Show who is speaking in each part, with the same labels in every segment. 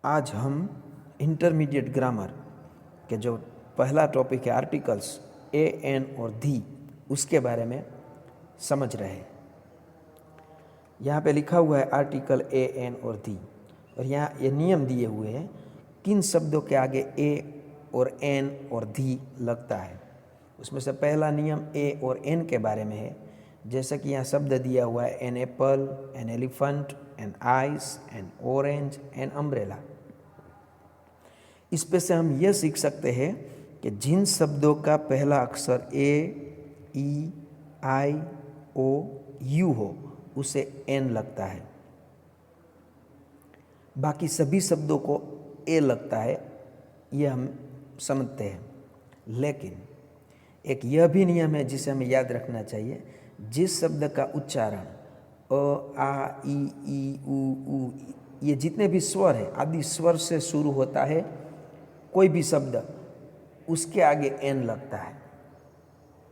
Speaker 1: आज हम intermediate grammar के जो पहला टॉपिक है आर्टिकल्स ए एन और दी, उसके बारे में समझ रहे हैं। यहाँ पे लिखा हुआ है आर्टिकल ए एन और दी, और यहाँ ये नियम दिए हुए हैं किन शब्दों के आगे ए और एन और दी लगता है। उसमें से पहला नियम ए और एन के बारे में है, जैसा कि यहाँ शब्द दिया हुआ है an apple, an elephant, an ice, an orange, an umbrella. इस पे से हम यह सीख सकते हैं कि जिन शब्दों का पहला अक्षर ए, ई, आई, ओ, यू हो उसे एन लगता है, बाकी सभी शब्दों को ए लगता है, यह हम समझते हैं। लेकिन एक यह भी नियम है जिसे हमें याद रखना चाहिए, जिस शब्द का उच्चारण अ, आ, ई, उ, ये जितने भी स्वर है आदि स्वर से शुरू होता है, कोई भी शब्द उसके आगे एन लगता है,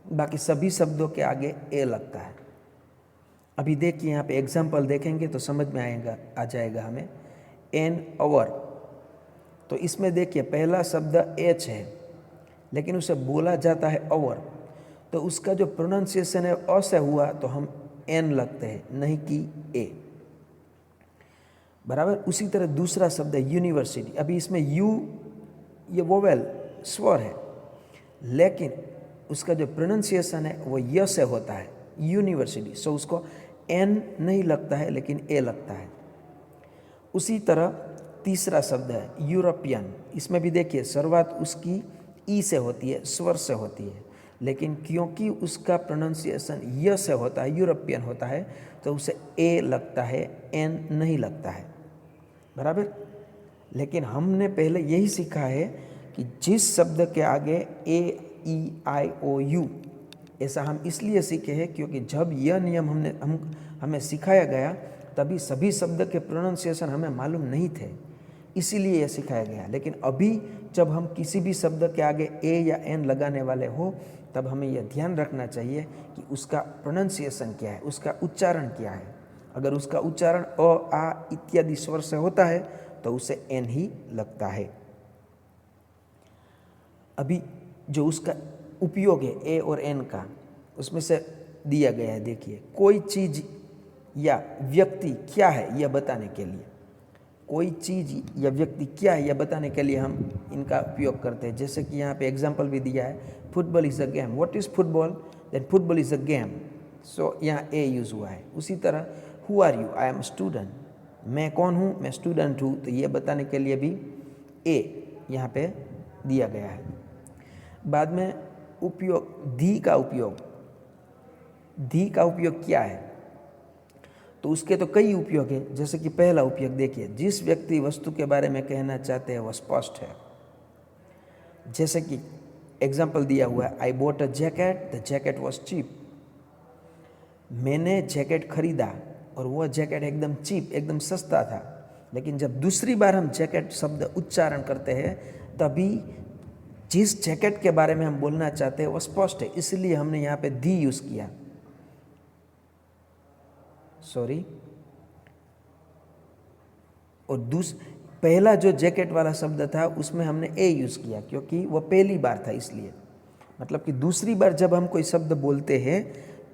Speaker 1: बाकी सभी शब्दों के आगे ए लगता है। अभी देखिए यहाँ पे एग्जाम्पल देखेंगे तो समझ में आ जाएगा हमें। एन अवर, तो इसमें देखिए पहला शब्द एच है लेकिन उसे बोला जाता है अवर, तो उसका जो प्रोनाउंसिएशन है अ से हुआ तो हम एन लगते हैं, नहीं कि ए। बराबर। उसी तरह दूसरा शब्द है यूनिवर्सिटी। अभी इसमें यू ये वोवेल स्वर है, लेकिन उसका जो प्रोनाउंसिएशन है वो य से होता है, यूनिवर्सिटी, सो उसको एन नहीं लगता है लेकिन ए लगता है। उसी तरह तीसरा शब्द है यूरोपियन। इसमें भी देखिए शुरुआत उसकी ई से होती है, स्वर से होती है, लेकिन क्योंकि उसका प्रोनाउंसिएशन य से होता है, यूरोपियन होता है, तो उसे ए लगता है, एन नहीं लगता है। बराबर। लेकिन हमने पहले यही सीखा है कि जिस शब्द के आगे ए, ई, आई, ओ, यू, ऐसा हम इसलिए सीखे हैं क्योंकि जब यह नियम हमें सिखाया गया तभी सभी शब्द के प्रोनाउंसिएशन हमें मालूम नहीं थे, इसीलिए यह सिखाया गया। लेकिन अभी जब हम किसी भी शब्द के आगे ए या एन लगाने वाले हो, तब हमें यह ध्यान रखना चाहिए कि उसका प्रोनाउंसिएशन क्या है, उसका उच्चारण क्या है। अगर उसका उच्चारण अ, आ इत्यादि स्वर से होता है तो उसे एन ही लगता है। अभी जो उसका उपयोग है ए और एन का, उसमें से दिया गया है, देखिए कोई चीज या व्यक्ति क्या है यह बताने के लिए, कोई चीज या व्यक्ति क्या है यह बताने के लिए हम इनका उपयोग करते हैं। जैसे कि यहाँ पे एग्जाम्पल भी दिया है, football is a game. What is football? Then football is a game, so यहाँ ए यूज हुआ है। उसी तरह who are you? I am student. मैं कौन हूँ? मैं स्टूडेंट हूँ, तो ये बताने के लिए भी ए यहाँ पे दिया गया है। बाद में उपयोग, धी का उपयोग। धी का उपयोग क्या है? तो उसके तो कई उपयोग है। जैसे कि पहला उपयोग देखिए, जिस व्यक्ति वस्तु के बारे में कहना चाहते हैं वह स्पष्ट है। जैसे कि एग्जाम्पल दिया हुआ है, I bought a jacket, the jacket was cheap. मैंने जैकेट खरीदा और वह जैकेट एकदम चीप, एकदम सस्ता था। लेकिन जब दूसरी बार हम जैकेट शब्द उच्चारण करते हैं तभी जिस जैकेट के बारे में हम बोलना चाहते हैं वह स्पष्ट है, इसलिए हमने यहाँ पे दी यूज किया। सॉरी। और पहला जो जैकेट वाला शब्द था उसमें हमने ए यूज किया क्योंकि वह पहली बार था, इसलिए। मतलब कि दूसरी बार जब हम कोई शब्द बोलते हैं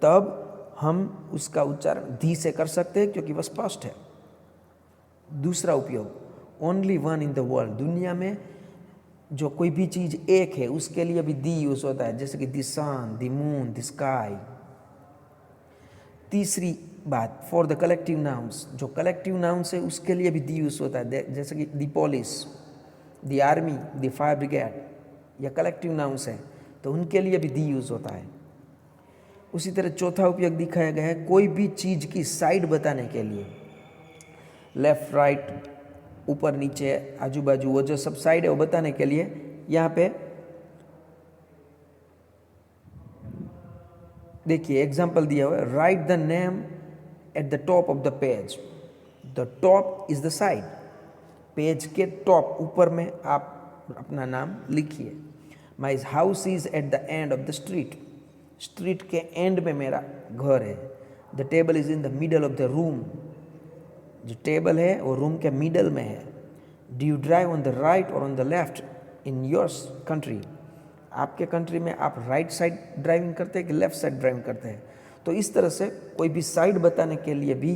Speaker 1: तब हम उसका उच्चारण धी से कर सकते हैं क्योंकि वह स्पष्ट है। दूसरा उपयोग, only one in the world. दुनिया में जो कोई भी चीज एक है उसके लिए भी दी यूज होता है, जैसे कि the sun, the moon, the sky. तीसरी बात, फॉर द कलेक्टिव नाउन्स। जो कलेक्टिव नाउन्स है उसके लिए भी दी यूज होता है, जैसे कि the police, the army, the fire brigade, या कलेक्टिव नाउन्स है तो उनके लिए भी दी यूज होता है। उसी तरह चौथा उपयोग दिखाया गया है, कोई भी चीज की साइड बताने के लिए। लेफ्ट, राइट, ऊपर, नीचे, आजू बाजू, वो जो सब साइड है वो बताने के लिए यहाँ पे देखिए एग्जाम्पल दिया हुआ है, right the name at the top of the page. The top is the side, page के टॉप, ऊपर में आप अपना नाम लिखिए। My house is at the end of the street. Street के एंड में मेरा घर है। The table is in the middle of the room. जो टेबल है वो रूम के मिडल में है। Do you drive on the right और on the left in your country? आपके कंट्री में आप राइट साइड ड्राइविंग करते हैं कि लेफ्ट साइड ड्राइविंग करते हैं? तो इस तरह से कोई भी साइड बताने के लिए भी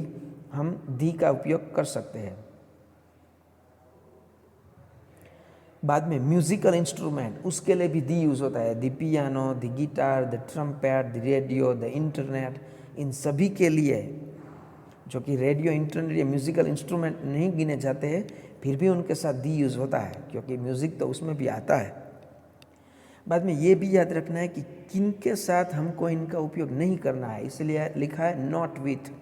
Speaker 1: हम दी का उपयोग कर सकते हैं। बाद में म्यूजिकल इंस्ट्रूमेंट, उसके लिए भी दी यूज होता है। The piano, the guitar, the trumpet, the radio, the internet, इन सभी के लिए, जो कि रेडियो, इंटरनेट या म्यूजिकल इंस्ट्रूमेंट नहीं गिने जाते हैं, फिर भी उनके साथ दी यूज होता है, क्योंकि म्यूजिक तो उसमें भी आता है। बाद में ये भी याद रखना है कि किन के साथ हमको इनका उपयोग नहीं करना है, इसलिए लिखा है नॉट विथ।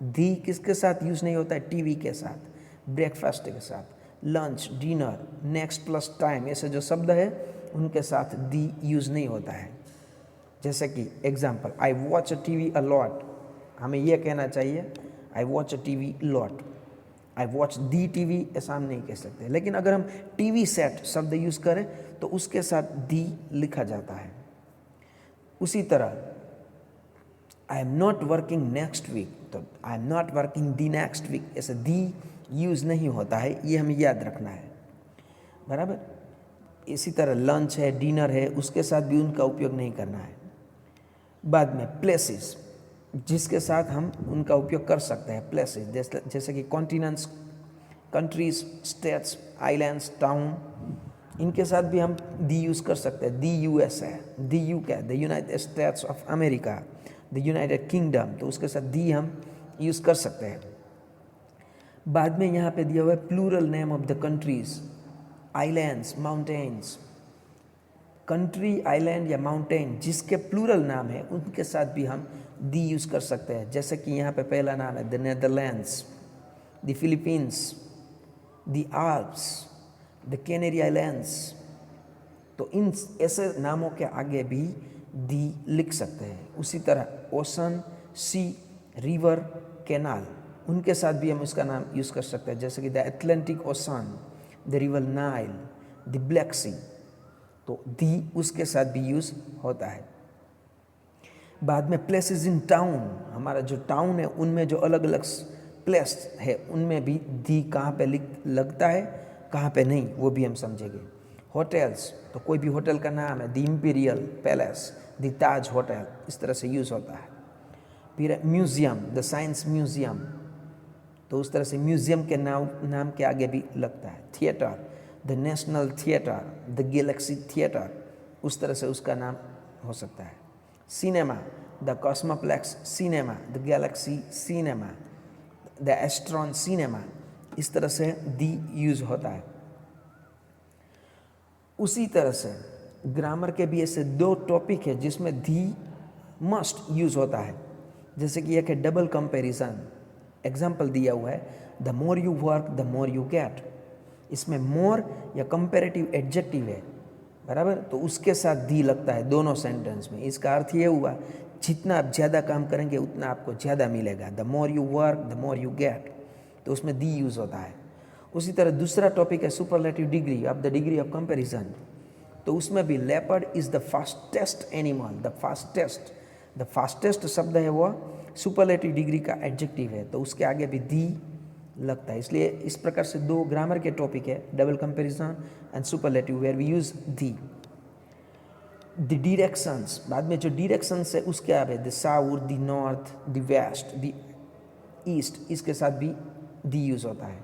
Speaker 1: दी किसके साथ यूज नहीं होता है? टीवी के साथ, ब्रेकफास्ट के साथ, lunch, dinner, next plus time, ऐसे जो शब्द है उनके साथ दी यूज नहीं होता है। जैसे कि example, I watch a TV a lot, हमें यह कहना चाहिए I watch a TV lot. I watch the TV ऐसा हम नहीं कह सकते, लेकिन अगर हम टीवी सेट शब्द यूज करें तो उसके साथ दी लिखा जाता है। उसी तरह I am not working next week, तो I am not working the next week, ऐसे दी यूज नहीं होता है, ये हमें याद रखना है, बराबर। इसी तरह लंच है, डिनर है, उसके साथ भी उनका उपयोग नहीं करना है। बाद में प्लेसेस, जिसके साथ हम उनका उपयोग कर सकते हैं, प्लेसेस, जैसे कि continents, countries, states, islands, town, इनके साथ भी हम दी यूज़ कर सकते हैं। दी यूएस है, the UK, the United States of America, the United Kingdom, तो उसके साथ दी हम यूज़ कर सकते हैं। बाद में यहाँ पे दिया हुआ है plural name of the countries, islands, mountains. Country, island या माउंटेन जिसके प्लूरल नाम है उनके साथ भी हम दी यूज़ कर सकते हैं। जैसे कि यहाँ पे पहला नाम है the Netherlands, the Philippines, the Alps, the canary islands, तो इन ऐसे नामों के आगे भी दी लिख सकते हैं। उसी तरह ओशन, सी, रिवर, कैनाल, उनके साथ भी हम उसका नाम यूज़ कर सकते हैं। जैसे कि the Atlantic Ocean, the river Nile, the Black Sea, तो दी उसके साथ भी यूज़ होता है। बाद में प्लेसेस इन टाउन, हमारा जो टाउन है उनमें जो अलग अलग प्लेस है उनमें भी दी कहाँ पे लगता है, कहाँ पे नहीं, वो भी हम समझेंगे। होटल्स, तो कोई भी होटल का नाम है, the imperial palace, the Taj hotel, इस तरह से यूज़ होता है। फिर म्यूज़ियम, द साइंस म्यूज़ियम, तो उस तरह से म्यूज़ियम के नाम के आगे भी लगता है। Theatre, the National Theatre, the Galaxy Theatre, उस तरह से उसका नाम हो सकता है। Cinema, the Cosmoplex cinema, the Galaxy cinema, the Astron cinema, इस तरह से दी यूज होता है। उसी तरह से ग्रामर के भी ऐसे दो टॉपिक है जिसमें दी मस्ट यूज होता है। जैसे कि एक है डबल कंपैरिजन, एग्जाम्पल दिया हुआ है the more you work the more you get, इसमें मोर या कंपैरेटिव एडजेक्टिव है, बराबर, तो उसके साथ दी लगता है दोनों सेंटेंस में। इसका अर्थ ये हुआ जितना आप ज़्यादा काम करेंगे उतना आपको ज़्यादा मिलेगा। The more you work the more you get, तो उसमें दी यूज़ होता है। उसी तरह दूसरा टॉपिक है superlative degree of the degree of comparison, तो उसमें भी leopard is the fastest animal, the fastest शब्द है वो सुपरलेटिव डिग्री का एडजेक्टिव है, तो उसके आगे भी दी लगता है। इसलिए इस प्रकार से दो ग्रामर के टॉपिक है, double comparison and superlative, where we use the. The directions, बाद में जो डायरेक्शंस है उसके आगे the south, the north, the west, the east, इसके साथ भी दी यूज होता है।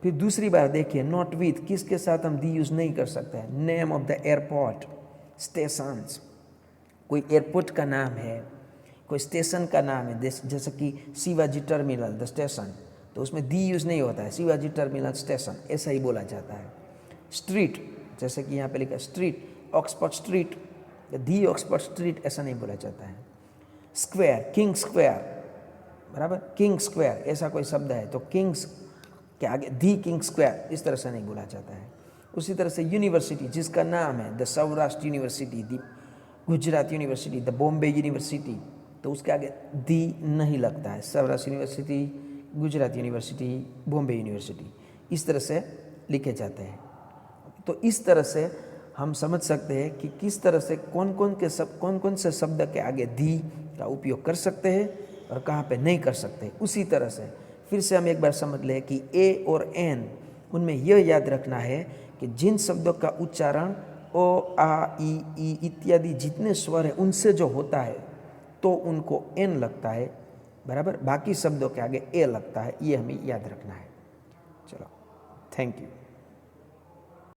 Speaker 1: फिर दूसरी बार देखिए नॉट विथ, किसके साथ हम दी यूज नहीं कर सकते हैं। Name of the airport, stations, कोई एयरपोर्ट का नाम है, कोई स्टेशन का नाम है, जैसे कि शिवाजी टर्मिनल द स्टेशन, तो उसमें दी यूज़ नहीं होता है, शिवाजी टर्मिनल स्टेशन ऐसा ही बोला जाता है। स्ट्रीट, जैसे कि यहाँ पे लिखा स्ट्रीट, ऑक्सफोर्ड स्ट्रीट, दी ऑक्सफोर्ड स्ट्रीट ऐसा नहीं बोला जाता है। स्क्वायर, किंग स्क्वायर, बराबर, किंग स्क्वायर ऐसा कोई शब्द है तो किंग्स के आगे दी किंग स्क्वायर इस तरह से नहीं बोला जाता है। उसी तरह से यूनिवर्सिटी, जिसका नाम है the Saurashtra university, the Gujarat university, the Bombay university, तो उसके आगे दी नहीं लगता है। Saurashtra university, Gujarat university, Bombay university, इस तरह से लिखे जाते हैं। तो इस तरह से हम समझ सकते हैं कि किस तरह से कौन कौन से शब्द के आगे दी का उपयोग कर सकते हैं और कहाँ पे नहीं कर सकते। उसी तरह से फिर से हम एक बार समझ लें कि ए और एन उनमें यह याद रखना है कि जिन शब्दों का उच्चारण ओ आ ई इत्यादि जितने स्वर हैं उनसे जो होता है तो उनको एन लगता है, बराबर। बाकी शब्दों के आगे ए लगता है, ये हमें याद रखना है। चलो, थैंक यू।